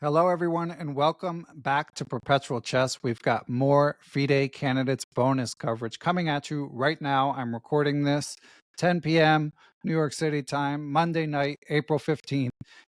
Hello, everyone, and welcome back to Perpetual Chess. We've got more FIDE Candidates bonus coverage coming at you right now. I'm recording this 10 p.m. New York City time, Monday night, April 15th.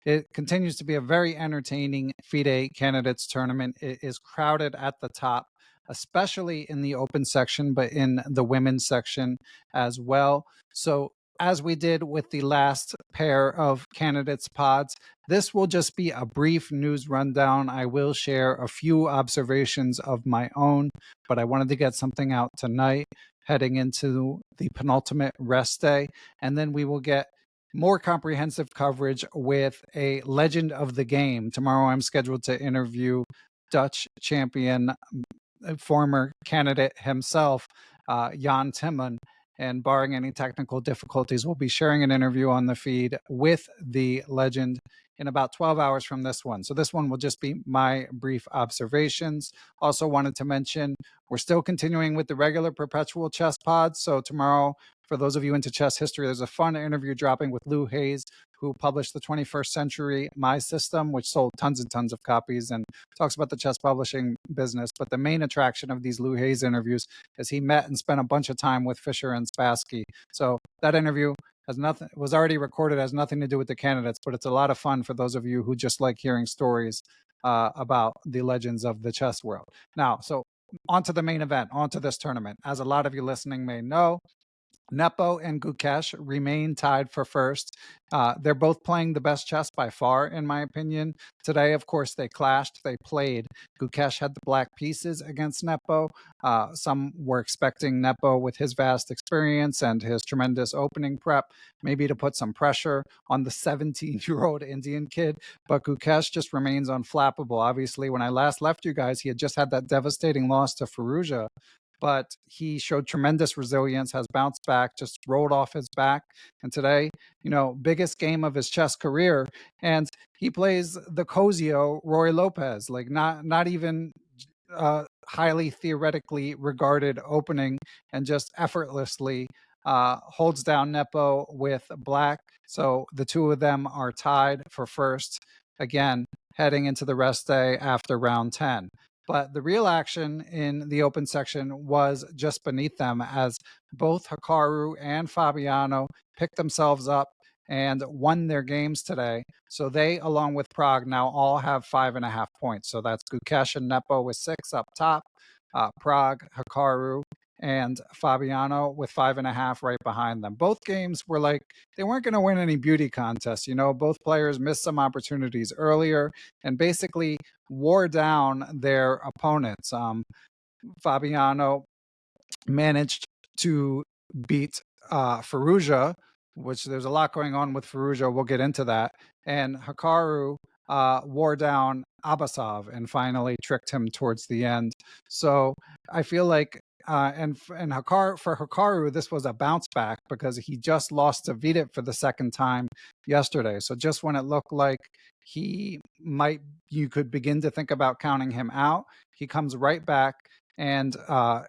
It continues to be a very entertaining FIDE Candidates tournament. It is crowded at the top, especially in the open section, but in the women's section as well. So as we did with the last pair of candidates pods, this will just be a brief news rundown. I will share a few observations of my own, but I wanted to get something out tonight heading into the penultimate rest day. And then we will get more comprehensive coverage with a legend of the game. Tomorrow I'm scheduled to interview Dutch champion, former candidate himself, Jan Timman. And barring any technical difficulties, we'll be sharing an interview on the feed with the legend in about 12 hours from this one. So this one will just be my brief observations. Also wanted to mention, we're still continuing with the regular perpetual chess pods. So tomorrow, for those of you into chess history, there's a fun interview dropping with Lou Hayes, who published the 21st Century My System, which sold tons and tons of copies and talks about the chess publishing business. But the main attraction of these Lou Hayes interviews is he met and spent a bunch of time with Fischer and Spassky. So that interview was already recorded, has nothing to do with the candidates, but it's a lot of fun for those of you who just like hearing stories about the legends of the chess world. Now, so on to the main event, on to this tournament. As a lot of you listening may know, Nepo and Gukesh remain tied for first. They're both playing the best chess by far, in my opinion. Today, of course, they clashed. They played. Gukesh had the black pieces against Nepo. Some were expecting Nepo, with his vast experience and his tremendous opening prep, maybe to put some pressure on the 17-year-old Indian kid. But Gukesh just remains unflappable. Obviously, when I last left you guys, he had just had that devastating loss to Firouzja, but he showed tremendous resilience, has bounced back, just rolled off his back. And today, biggest game of his chess career. And he plays the Cosio Roy Lopez, like not even highly theoretically regarded opening, and just effortlessly holds down Nepo with black. So the two of them are tied for first, again, heading into the rest day after round 10. But the real action in the open section was just beneath them, as both Hikaru and Fabiano picked themselves up and won their games today. So they, along with Prague, now all have 5.5 points. So that's Gukesh and Nepo with 6 up top, Prague, Hikaru, and Fabiano with 5.5 right behind them. Both games were like, they weren't going to win any beauty contests. Both players missed some opportunities earlier and basically wore down their opponents. Fabiano managed to beat Firouzja, which there's a lot going on with Firouzja. We'll get into that. And Hikaru wore down Abasov and finally tricked him towards the end. So I feel like and for Hikaru, this was a bounce back because he just lost to Vidit for the second time yesterday. So just when it looked like you could begin to think about counting him out, he comes right back and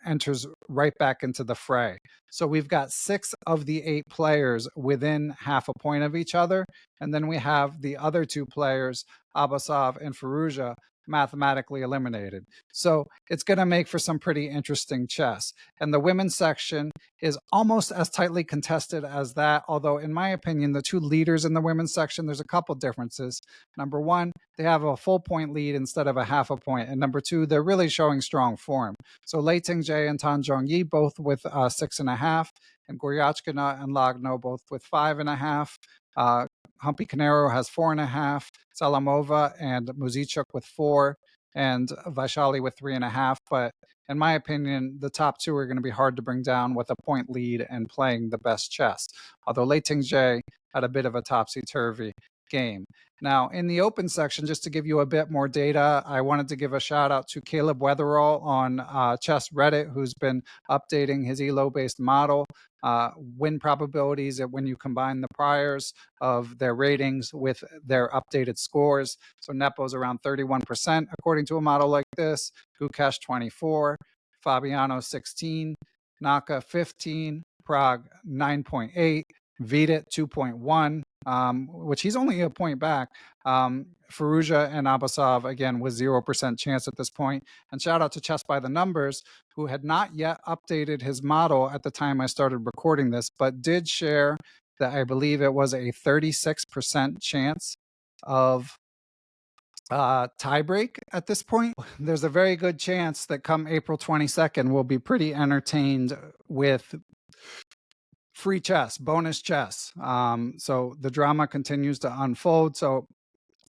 enters right back into the fray. So we've got 6 of the 8 players within half a point of each other. And then we have the other 2 players, Abasov and Firouzja, mathematically eliminated. So it's going to make for some pretty interesting chess. And the women's section is almost as tightly contested as that, although in my opinion, the 2 leaders in the women's section, there's a couple differences. Number 1, they have a full point lead instead of a half a point. And number 2, they're really showing strong form. So Lei Ting-jae and Tan Zhongyi both with 6.5, and Goryachkina and Lagno both with 5.5. Humpy Canero has 4.5, Salamova and Muzichuk with 4, and Vaishali with 3.5. But in my opinion, the top 2 are going to be hard to bring down with a point lead and playing the best chess. Although Lei Ting-jae had a bit of a topsy-turvy game. Now, in the open section, just to give you a bit more data, I wanted to give a shout out to Caleb Weatherall on Chess Reddit, who's been updating his ELO-based model. Win probabilities when you combine the priors of their ratings with their updated scores. So Nepo's around 31%, according to a model like this, Gukesh 24, Fabiano 16, Naka 15, Prague 9.8, Vidit 2.1, which he's only a point back. Firouzja and Abasov, again, with 0% chance at this point. And shout out to Chess by the Numbers, who had not yet updated his model at the time I started recording this, but did share that I believe it was a 36% chance of tiebreak at this point. There's a very good chance that come April 22nd, we'll be pretty entertained with free chess, bonus chess. So the drama continues to unfold. So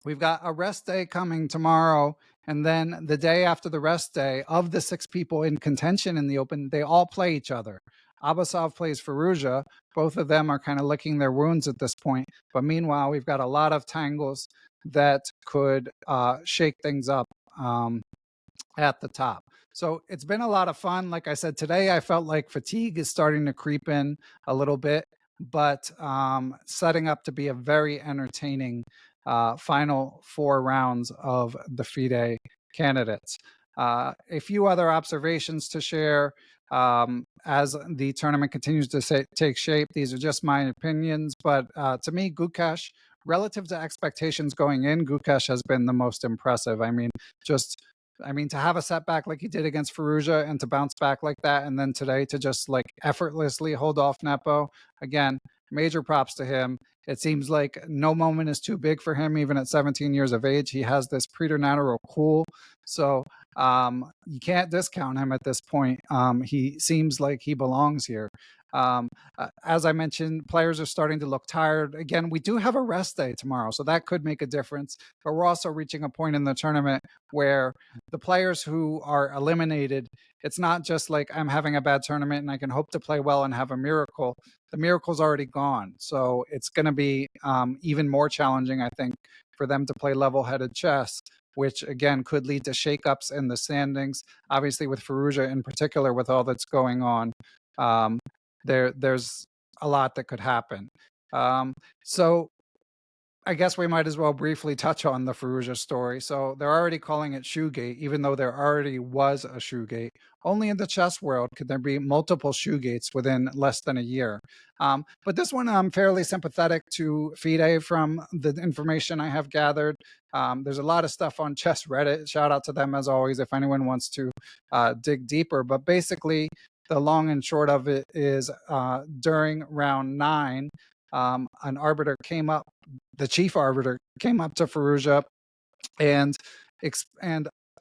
we've got a rest day coming tomorrow. And then the day after the rest day, of the 6 people in contention in the Open, they all play each other. Abasov plays Firouzja. Both of them are kind of licking their wounds at this point. But meanwhile, we've got a lot of tangles that could shake things up at the top. So it's been a lot of fun. Like I said, today I felt like fatigue is starting to creep in a little bit, but setting up to be a very entertaining final 4 rounds of the FIDE Candidates. A few other observations to share as the tournament continues to take shape. These are just my opinions, but to me, Gukesh, relative to expectations going in, Gukesh has been the most impressive. To have a setback like he did against Firouzja and to bounce back like that, and then today to just like effortlessly hold off Nepo, again, major props to him. It seems like no moment is too big for him, even at 17 years of age. He has this preternatural cool. So you can't discount him at this point. He seems like he belongs here. As I mentioned, players are starting to look tired. Again, we do have a rest day tomorrow, so that could make a difference. But we're also reaching a point in the tournament where the players who are eliminated, it's not just like I'm having a bad tournament and I can hope to play well and have a miracle. The miracle's already gone. So it's going to be even more challenging, I think, for them to play level-headed chess, which again could lead to shakeups in the standings. Obviously, with Firouzja in particular, with all that's going on, there's a lot that could happen. So I guess we might as well briefly touch on the Firouzja story. So they're already calling it Shoegate, even though there already was a Shoegate. Only in the chess world could there be multiple Shoegates within less than a year. But this one, I'm fairly sympathetic to FIDE from the information I have gathered. There's a lot of stuff on Chess Reddit. Shout out to them as always if anyone wants to dig deeper. But basically, the long and short of it is during round 9, an arbiter came up, the chief arbiter came up to Firouzja and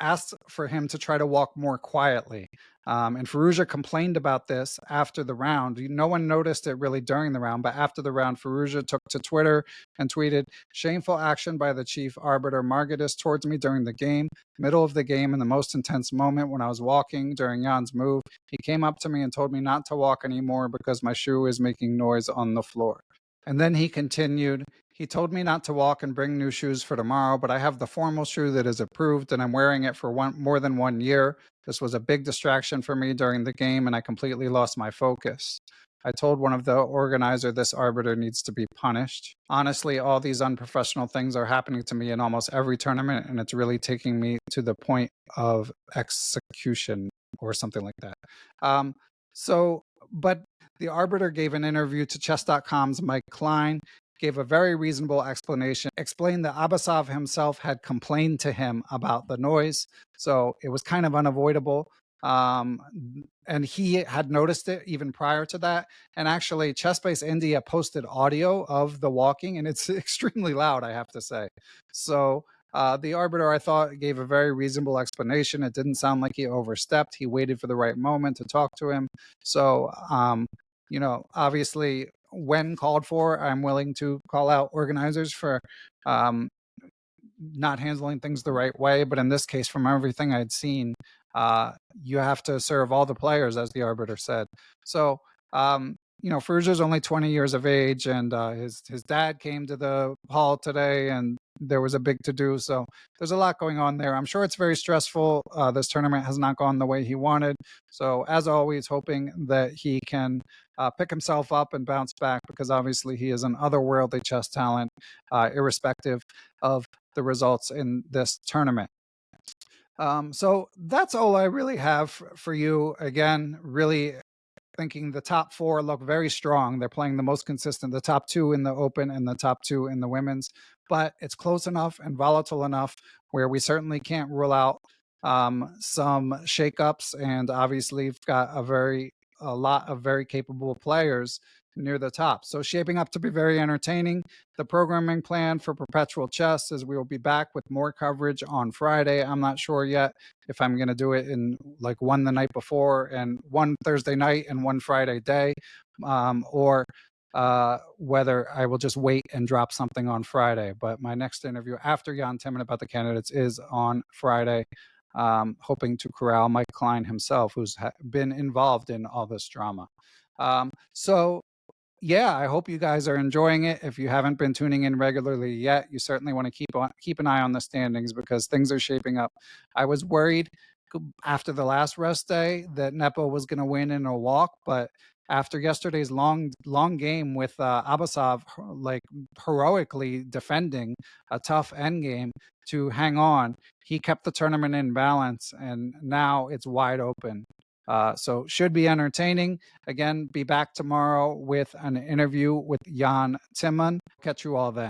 asked for him to try to walk more quietly. And Firouzja complained about this after the round. No one noticed it really during the round, but after the round, Firouzja took to Twitter and tweeted, "Shameful action by the chief arbiter Margatis towards me during the game. Middle of the game, in the most intense moment when I was walking during Jan's move, he came up to me and told me not to walk anymore because my shoe is making noise on the floor." And then he continued, "He told me not to walk and bring new shoes for tomorrow, but I have the formal shoe that is approved and I'm wearing it for more than 1 year. This was a big distraction for me during the game and I completely lost my focus. I told one of the organizer this arbiter needs to be punished. Honestly, all these unprofessional things are happening to me in almost every tournament and it's really taking me to the point of execution," or something like that. But the arbiter gave an interview to Chess.com's Mike Klein, gave a very reasonable explanation, explained that Abasov himself had complained to him about the noise, so it was kind of unavoidable. And he had noticed it even prior to that. And actually, ChessBase India posted audio of the walking, and it's extremely loud, I have to say. So the arbiter, I thought, gave a very reasonable explanation. It didn't sound like he overstepped. He waited for the right moment to talk to him. So, obviously, when called for, I'm willing to call out organizers for not handling things the right way. But in this case, from everything I'd seen, you have to serve all the players, as the arbiter said. So, Firouzja's only 20 years of age, and his dad came to the hall today, and there was a big to-do. So there's a lot going on there. I'm sure it's very stressful. This tournament has not gone the way he wanted. So as always, hoping that he can pick himself up and bounce back, because obviously he is an otherworldly chess talent, irrespective of the results in this tournament. So that's all I really have for you. Again, really thinking the top four look very strong. They're playing the most consistent, the top two in the Open and the top two in the women's. But it's close enough and volatile enough where we certainly can't rule out some shakeups. And obviously, we've got a lot of very capable players near the top. So shaping up to be very entertaining. The programming plan for Perpetual Chess is we will be back with more coverage on Friday. I'm not sure yet if I'm going to do it in like one the night before and one Thursday night and one Friday day, or whether I will just wait and drop something on Friday. But my next interview after Jan Timman about the candidates is on Friday, hoping to corral Mike Klein himself, who's been involved in all this drama. So yeah, I hope you guys are enjoying it. If you haven't been tuning in regularly yet, you certainly want to keep an eye on the standings because things are shaping up. I was worried after the last rest day that Nepo was going to win in a walk, but after yesterday's long game with Abasov like heroically defending a tough end game to hang on, he kept the tournament in balance, and now it's wide open. So should be entertaining. Again, be back tomorrow with an interview with Jan Timman. Catch you all then.